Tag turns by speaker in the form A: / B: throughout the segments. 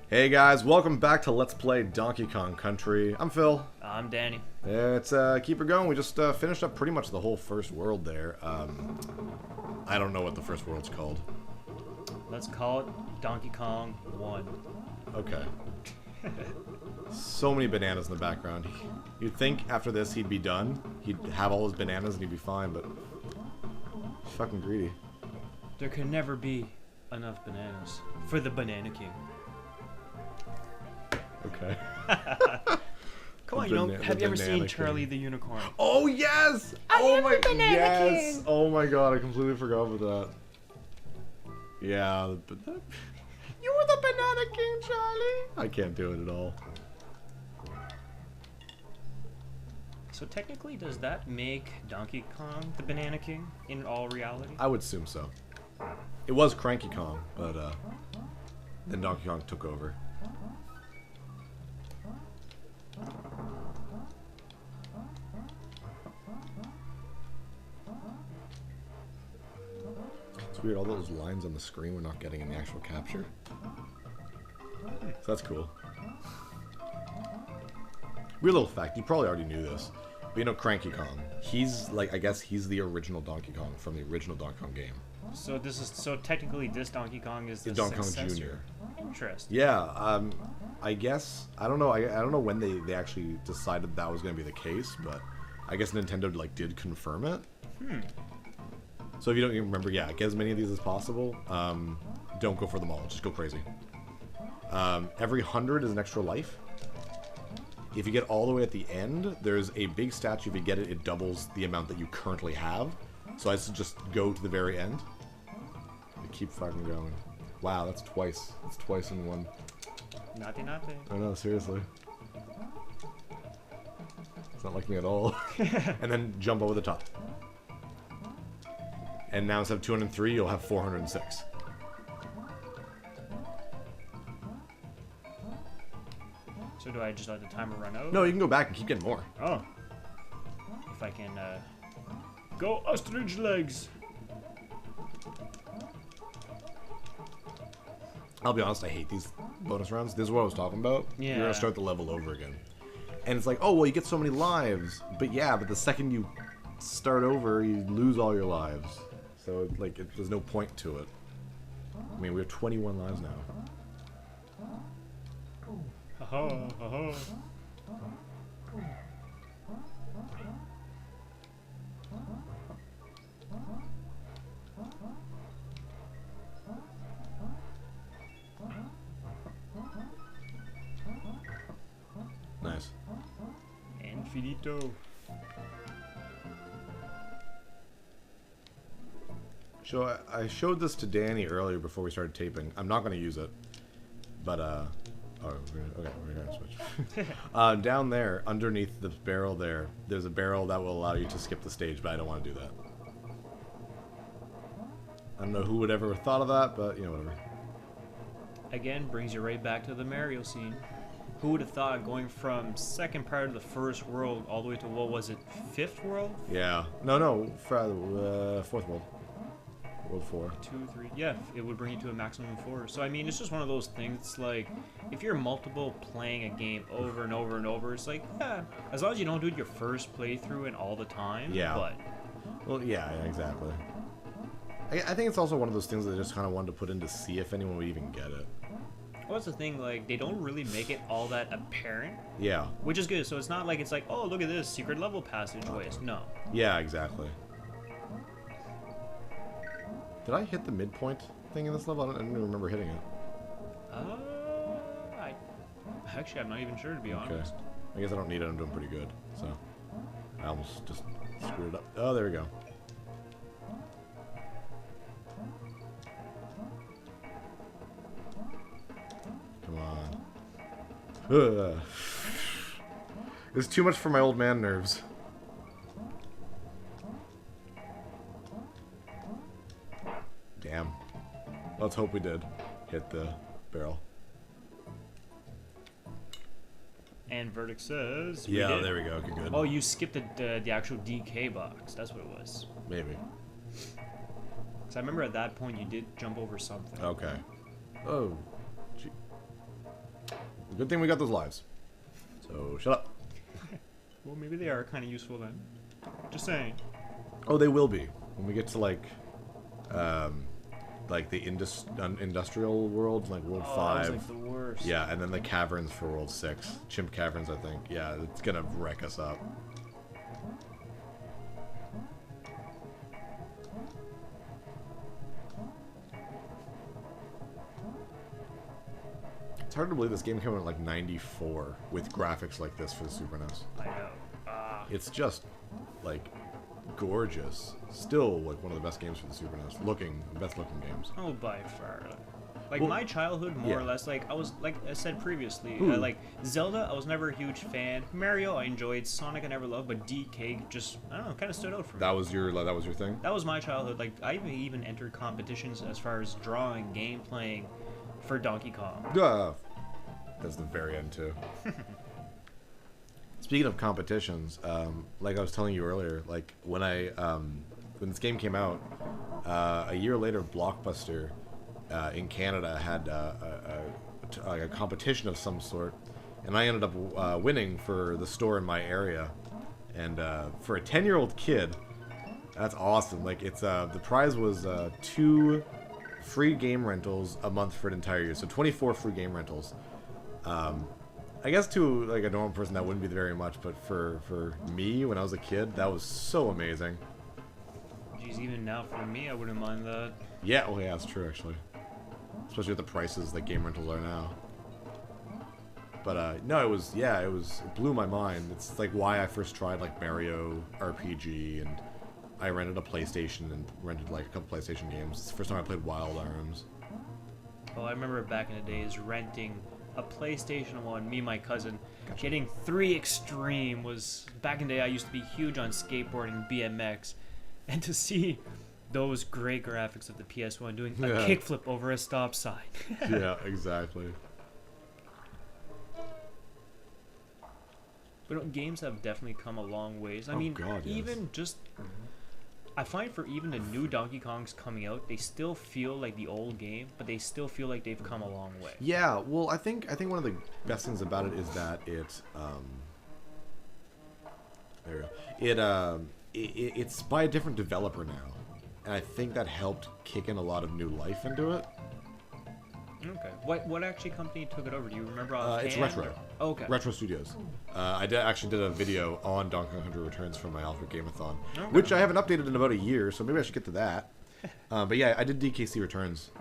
A: Hey guys, welcome back to Let's Play Donkey Kong Country. I'm Phil.
B: I'm Danny.
A: Let's keep it going. We just finished up pretty much the whole first world there. I don't know what the first world's called.
B: Let's call it Donkey Kong 1.
A: Okay. So many bananas in the background. You'd think after this he'd be done. He'd have all his bananas and he'd be fine, but he's fucking greedy.
B: There can never be enough bananas for the Banana King.
A: Okay.
B: Come on, have you ever seen Charlie the Unicorn?
A: Oh yes! Oh my yes! Oh my god, I completely forgot about that. Yeah, but you were the Banana King, Charlie. I can't do it at all.
B: So technically, does that make Donkey Kong the Banana King in all reality?
A: I would assume so. It was Cranky Kong, but then Donkey Kong took over. It's weird, all those lines on the screen we're not getting in the actual capture. So that's cool. Weird little fact, you probably already knew this, but you know Cranky Kong, he's like, I guess he's the original Donkey Kong from the original Donkey Kong game.
B: So this is, so technically this Donkey Kong is the
A: Donkey Kong
B: successor.
A: Jr.
B: Interesting.
A: Yeah, I guess, I don't know when they actually decided that was going to be the case, but I guess Nintendo like did confirm it. So if you don't even remember, yeah, get as many of these as possible. Don't go for them all, just go crazy. Every 100 is an extra life. If you get all the way at the end, there's a big statue. If you get it, it doubles the amount that you currently have. So I just go to the very end. And keep fucking going. Wow, that's twice. That's twice in one.
B: Naughty.
A: I know, seriously. It's not like me at all. And then jump over the top. And now instead of 203, you'll have 406.
B: So do I just let the timer run out?
A: No, you can go back and keep getting more.
B: Oh. If I can, go ostrich legs!
A: I'll be honest, I hate these bonus rounds. This is what I was talking about.
B: Yeah.
A: You're gonna start the level over again. And it's like, oh, well, you get so many lives. But yeah, but the second you start over, you lose all your lives. So, like, there's no point to it. I mean, we have 21 lives now. Nice.
B: And finito.
A: So I showed this to Danny earlier before we started taping. I'm not going to use it, but oh, okay, we're gonna switch. Down there, underneath the barrel there's a barrel that will allow you to skip the stage, but I don't want to do that. I don't know who would ever have thought of that, but you know, whatever.
B: Again, brings you right back to the Mario scene. Who would have thought going from second part of the first world all the way to, what was it, fifth world?
A: Yeah. No, fourth world. World 4.
B: 2, 3. Yeah, it would bring you to a maximum of 4. So, I mean, it's just one of those things. It's like, if you're multiple playing a game over and over and over, it's like, yeah, as long as you don't do it your first playthrough and all the time.
A: Yeah.
B: But
A: Well, yeah, exactly. I think it's also one of those things that I just kind of wanted to put in to see if anyone would even get it.
B: well, that's the thing. Like, they don't really make it all that apparent.
A: Yeah.
B: Which is good. So it's not like it's like, oh, look at this secret level passageways. No.
A: Yeah, exactly. Did I hit the midpoint thing in this level? I don't even remember hitting it.
B: Actually, I'm not even sure, to be honest.
A: I guess I don't need it. I'm doing pretty good. So I almost just screwed it up. Oh, there we go. Come on. Ugh. It's too much for my old man nerves. Damn. Let's hope we did hit the barrel.
B: And verdict says
A: Yeah,
B: we did.
A: there we go. Okay, good.
B: Oh, you skipped the actual DK box. That's what it was.
A: Maybe.
B: Because I remember at that point you did jump over something.
A: Okay. Oh. Gee. Good thing we got those lives. So shut up.
B: Well, maybe they are kind of useful then. Just saying.
A: Oh, they will be when we get to like the industrial world, like World 5.
B: That was like the worst.
A: Yeah, and then the caverns for World 6. Chimp caverns, I think. Yeah, it's gonna wreck us up. It's hard to believe this game came out in like 94 with graphics like this for the Super NES.
B: I know.
A: It's just like gorgeous. Still like one of the best games for the Super NES. Best looking games.
B: Oh, by far. Like
A: Well,
B: my childhood, more or
A: yeah.
B: less, like I was, like I said previously,
A: Ooh.
B: like Zelda, I was never a huge fan. Mario, I enjoyed. Sonic, I never loved, but DK just, I don't know, kind of stood out for me.
A: That was your thing?
B: That was my childhood. Like I even entered competitions as far as drawing, game playing, for Donkey Kong.
A: That's the very end too. Speaking of competitions, like I was telling you earlier, like when when this game came out, a year later, Blockbuster in Canada had a competition of some sort, and I ended up winning for the store in my area. And for a 10-year-old kid, that's awesome. Like it's the prize was 2 free game rentals a month for an entire year, so 24 free game rentals. I guess to like a normal person that wouldn't be very much, but for me when I was a kid, that was so amazing.
B: Geez, even now for me, I wouldn't mind that.
A: Yeah, oh yeah, that's true actually. Especially with the prices that game rentals are now. But no, it blew my mind. It's like why I first tried like Mario RPG, and I rented a PlayStation and rented like a couple PlayStation games. It's the first time I played Wild Arms.
B: Oh, I remember back in the days renting a PlayStation 1, me and my cousin, getting 3 Extreme was, back in the day I used to be huge on skateboarding, BMX, and to see those great graphics of the PS1 doing a kickflip over a stop sign.
A: Yeah, exactly.
B: But games have definitely come a long ways. I mean,
A: God, yes.
B: even just... I find for even the new Donkey Kongs coming out, they still feel like the old game, but they still feel like they've come a long way.
A: Yeah, well, I think one of the best things about it is that it's by a different developer now, and I think that helped kick in a lot of new life into it.
B: Okay. What actually company took it over? Do you remember?
A: It's Retro.
B: Oh, okay.
A: Retro Studios. I actually did a video on Donkey Kong Country Returns from my Alpha Gameathon,
B: Okay.
A: which I haven't updated in about a year, so maybe I should get to that. But yeah, I did DKC Returns,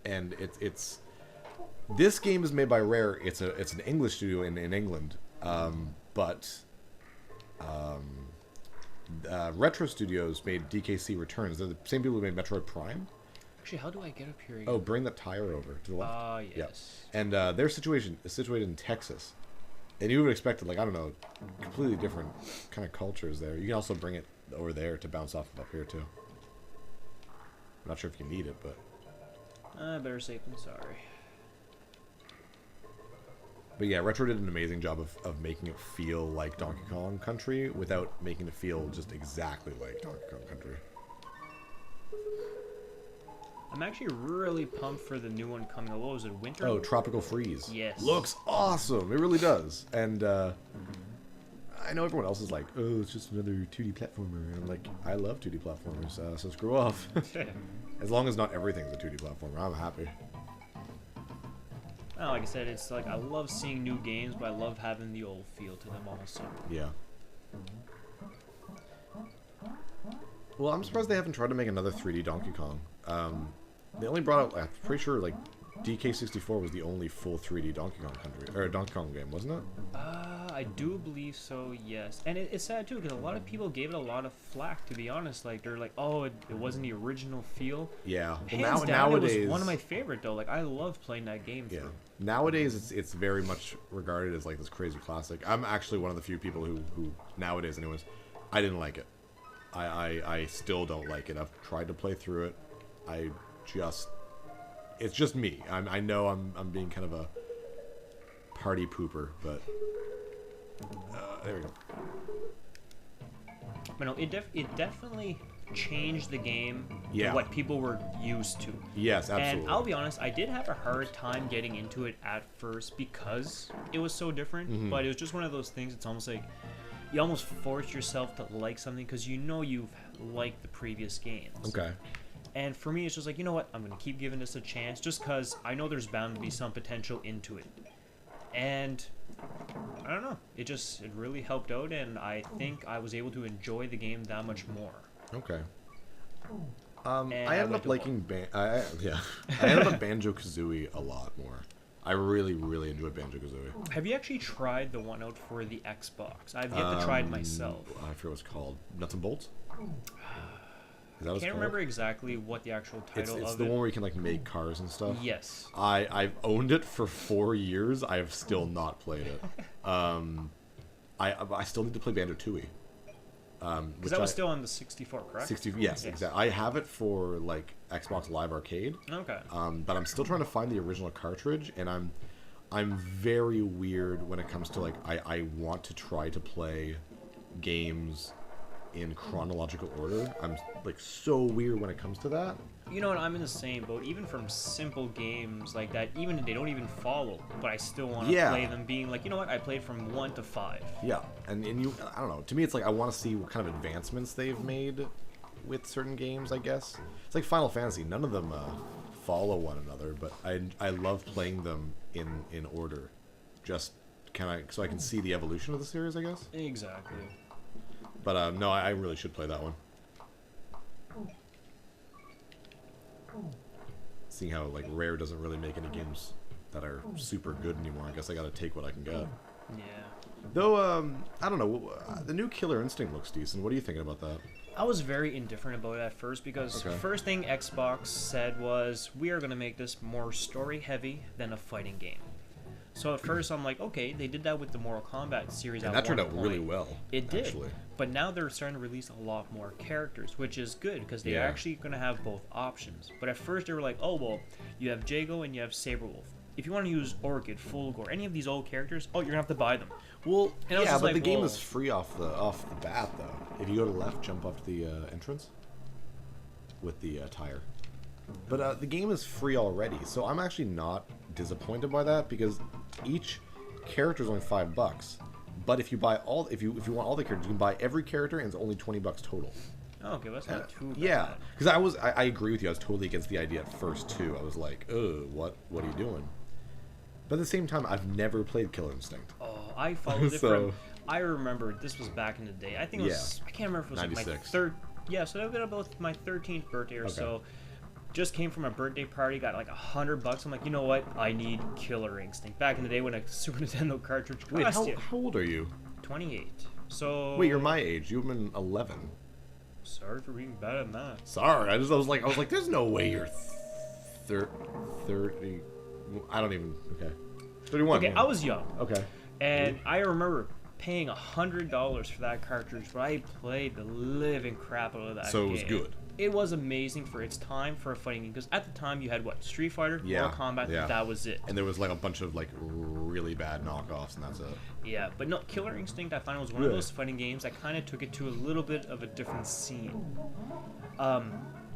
A: and it's this game is made by Rare. It's an English studio in England, but Retro Studios made DKC Returns. They're the same people who made Metroid Prime.
B: Actually, how do I get up here again?
A: Oh, bring that tire over to the left.
B: Yes.
A: Yeah. And their situation is situated in Texas. And you would expect, like, I don't know, completely different kind of cultures there. You can also bring it over there to bounce off of up here, too. I'm not sure if you need it, but...
B: Better safe than sorry.
A: But yeah, Retro did an amazing job of making it feel like Donkey Kong Country without making it feel just exactly like Donkey Kong Country.
B: I'm actually really pumped for the new one coming out. What was it, Winter?
A: Oh, Tropical Freeze.
B: Yes.
A: Looks awesome. It really does. And I know everyone else is like, oh, it's just another 2D platformer. And I'm like, I love 2D platformers, so screw off. As long as not everything's a 2D platformer, I'm happy.
B: Well, like I said, it's like I love seeing new games, but I love having the old feel to them also.
A: Yeah. Well, I'm surprised they haven't tried to make another 3D Donkey Kong. They only brought out, I'm pretty sure, like, DK64 was the only full 3D Donkey Kong country, or Donkey Kong game, wasn't it?
B: I do believe so, yes. And it's sad, too, because a lot of people gave it a lot of flack, to be honest. Like, they're like, oh, it wasn't the original feel.
A: Yeah. Well,
B: Hands down,
A: nowadays...
B: it was one of my favorite, though. Like, I love playing that game
A: Yeah.
B: through.
A: Nowadays, it's very much regarded as, like, this crazy classic. I'm actually one of the few people who nowadays, anyways, I didn't like it. I still don't like it. I've tried to play through it. It's just me. I know I'm being kind of a party pooper, but there we go.
B: But no, it definitely changed the game
A: Yeah.
B: to what people were used to.
A: Yes, absolutely.
B: And I'll be honest, I did have a hard time getting into it at first because it was so different.
A: Mm-hmm.
B: But it was just one of those things. It's almost like you almost force yourself to like something because you know you've liked the previous games.
A: Okay.
B: And for me, it's just like, you know what? I'm going to keep giving this a chance just because I know there's bound to be some potential into it. And I don't know. It really helped out, and I think I was able to enjoy the game that much more.
A: Okay.
B: And
A: I ended up liking I ended up Banjo-Kazooie a lot more. I really, really enjoyed Banjo-Kazooie.
B: Have you actually tried the one out for the Xbox? I've yet to try it myself.
A: I forget what it's called. Nuts and Bolts? Is that what
B: I
A: it's
B: can't
A: called?
B: remember exactly what the actual title
A: It's
B: of
A: the
B: it.
A: one where you can like make cars and stuff.
B: Yes.
A: I've owned it for 4 years. I have still not played it. I still need to play Banjo-Tooie.
B: Because that was still on the 64, correct?
A: 60. Yes, exactly. I have it for like Xbox Live Arcade.
B: Okay.
A: But I'm still trying to find the original cartridge, and I'm very weird when it comes to like I want to try to play games in chronological order. I'm like so weird when it comes to that.
B: You know what? I'm in the same boat. Even from simple games like that, even if they don't even follow, but I still want to play them. Being like, you know what? I played from 1 to 5.
A: Yeah, and you, I don't know. To me, it's like I want to see what kind of advancements they've made with certain games. I guess it's like Final Fantasy. None of them follow one another, but I love playing them in order. Just so I can see the evolution of the series. I guess.
B: Exactly.
A: But no, I really should play that one. Seeing how like Rare doesn't really make any games that are super good anymore, I guess I gotta take what I can get.
B: Yeah.
A: Though, I don't know, the new Killer Instinct looks decent. What are you thinking about that?
B: I was very indifferent about it at first because first thing Xbox said was, we are going to make this more story heavy than a fighting game. So at first I'm like, okay, they did that with the Mortal Kombat series.
A: And that turned out really well.
B: It did.
A: Actually.
B: But now they're starting to release a lot more characters, which is good because they're actually going to have both options. But at first they were like, oh, well, you have Jago and you have Saberwolf. If you want to use Orchid, Fulgor, any of these old characters, you're going to have to buy them.
A: Well,
B: and
A: yeah, but the game is free off the bat, though. If you go to the left, jump up to the entrance with the tire. But the game is free already, so I'm actually not disappointed by that because each character is only $5. But if you buy if you want all the characters, you can buy every character, and it's only $20 total.
B: Oh, okay, that's not too bad.
A: Yeah, because I agree with you. I was totally against the idea at first too. I was like, what are you doing? But at the same time, I've never played Killer Instinct.
B: Oh, I followed it from. I remember this was back in the day. I think it was. I can't remember if it was like my
A: 96.
B: third. Yeah, so that was about my 13th birthday or so. Just came from a birthday party, got like $100. I'm like, you know what? I need Killer Instinct. Back in the day when a Super Nintendo cartridge cost
A: Wait,
B: you.
A: how old are you?
B: 28. So.
A: Wait, you're my age. You've been 11.
B: Sorry for being bad at math.
A: Sorry, I was like, there's no way you're 30. I don't even. Okay. 31.
B: Okay, I was young.
A: Okay.
B: And I remember paying $100 for that cartridge, but I played the living crap out of that game.
A: So it was good.
B: It was amazing for its time for a fighting game, because at the time you had what? Street Fighter, Mortal Kombat, that was it.
A: And there was like a bunch of like really bad knockoffs, and that's it.
B: Yeah, but no, Killer Instinct I find was one of those fighting games that kind of took it to a little bit of a different scene.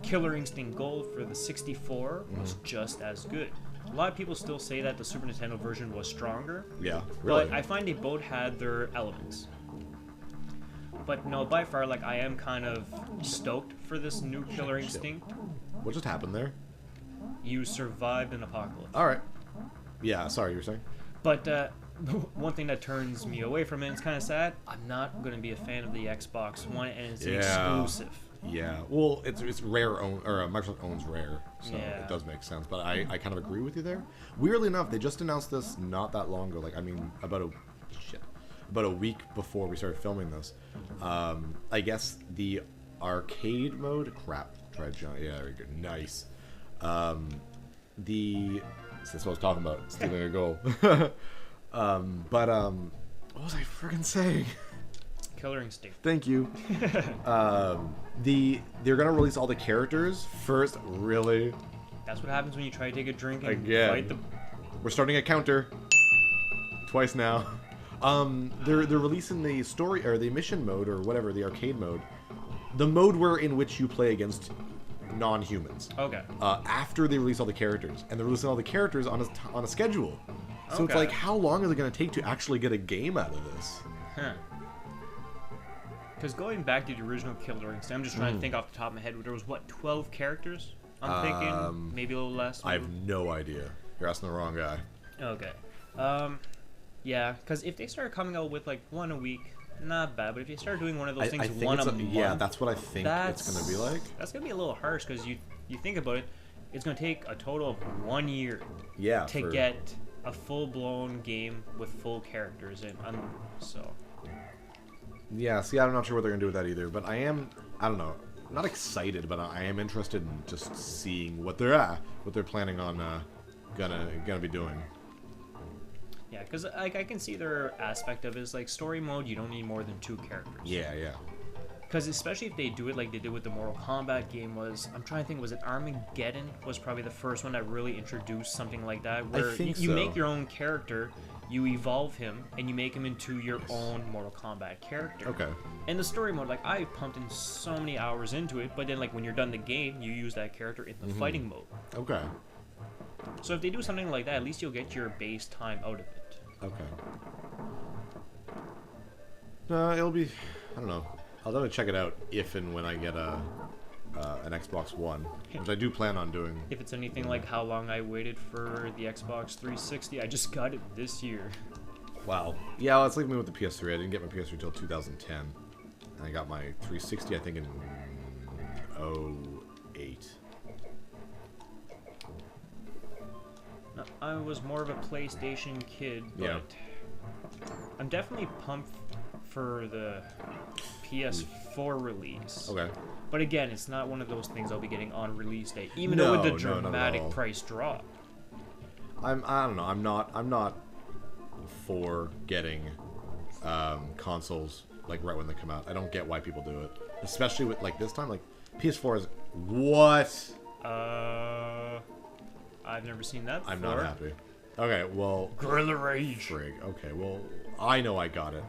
B: Killer Instinct Gold for the 64 was just as good. A lot of people still say that the Super Nintendo version was stronger.
A: Yeah, really.
B: But I find they both had their elements. But no, by far, like, I am kind of stoked for this new Killer Instinct.
A: What just happened there?
B: You survived an apocalypse.
A: Alright. Yeah, sorry, you were saying?
B: But one thing that turns me away from it, it's kind of sad, I'm not going to be a fan of the Xbox One, and it's an exclusive.
A: Yeah, well, it's Rare Microsoft owns Rare, so it does make sense. But I kind of agree with you there. Weirdly enough, they just announced this not that long ago. Like, I mean, about a week before we started filming this. I guess the arcade mode. Crap, tried John. Yeah, very good. Nice. That's what I was talking about. Stealing a goal. What was I friggin' saying?
B: Killer Instinct.
A: Thank you. They're gonna release all the characters first. Really?
B: That's what happens when you try to take a drink and
A: Again.
B: fight the.
A: We're starting a counter. Twice now. They're releasing the story or the mission mode or whatever, the arcade mode, the mode in which you play against non-humans.
B: Okay.
A: After they release all the characters, and they're releasing all the characters on a schedule. So it's like, how long is it going to take to actually get a game out of this?
B: Huh. Because going back to the original Killer Instinct, I'm just trying to think off the top of my head. There was, what, 12 characters? I'm thinking maybe a little less.
A: I have no idea. You're asking the wrong guy.
B: Okay. Yeah, because if they start coming out with like one a week, not bad. But if you start doing one of those things
A: I think
B: one a month,
A: yeah, that's what I think it's going to be like.
B: That's going to be a little harsh because you think about it, it's going to take a total of 1 year to get a full-blown game with full characters in. So.
A: Yeah, see, I'm not sure what they're going to do with that either, but I don't know, not excited, but I am interested in just seeing what they're planning on gonna be doing.
B: Yeah, because like I can see their aspect of it is like story mode. You don't need more than 2 characters.
A: Yeah.
B: Because especially if they do it like they did with the Mortal Kombat game, I'm trying to think, was it Armageddon was probably the first one that really introduced something like that, where you make your own character. You evolve him, and you make him into your own Mortal Kombat character.
A: Okay.
B: And the story mode, like, I pumped in so many hours into it, but then, like, when you're done the game, you use that character in the fighting mode.
A: Okay.
B: So if they do something like that, at least you'll get your base time out of it.
A: Okay. It'll be... I don't know. I'll definitely check it out if and when I get an Xbox One, which I do plan on doing.
B: If it's anything like how long I waited for the Xbox 360, I just got it this year.
A: Wow. Yeah, well, it's like me with the PS3. I didn't get my PS3 until 2010. And I got my 360, I think, in 2008.
B: I was more of a PlayStation kid, but I'm definitely pumped for the PS4 release.
A: Okay.
B: But again, it's not one of those things I'll be getting on release day, even though with the dramatic price drop.
A: I don't know. I'm not for getting consoles like right when they come out. I don't get why people do it, especially with like this time. Like PS4 is what?
B: I've never seen that before.
A: I'm not happy. Okay, well,
B: Gorilla Rage.
A: Frig. Okay, well, I know I got it.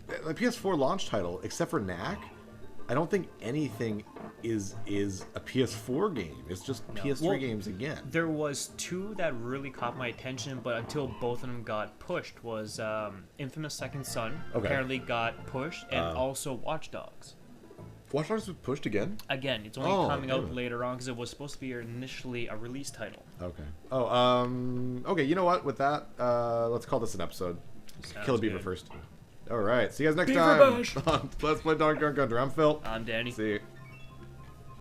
A: The PS4 launch title, except for Knack, I don't think anything is a PS4 game. It's just PS3 games again.
B: There was 2 that really caught my attention, but until both of them got pushed, was Infamous Second Son apparently got pushed, and also Watch Dogs.
A: Watch Dogs was pushed again?
B: Again, it's only coming out later on because it was supposed to be initially a release title.
A: Okay. Okay, you know what? With that, let's call this an episode. Kill a beaver first. Alright, see you guys next time.
B: Bash!
A: Let's play Donkey Kong Country. I'm Phil.
B: I'm Danny.
A: See you.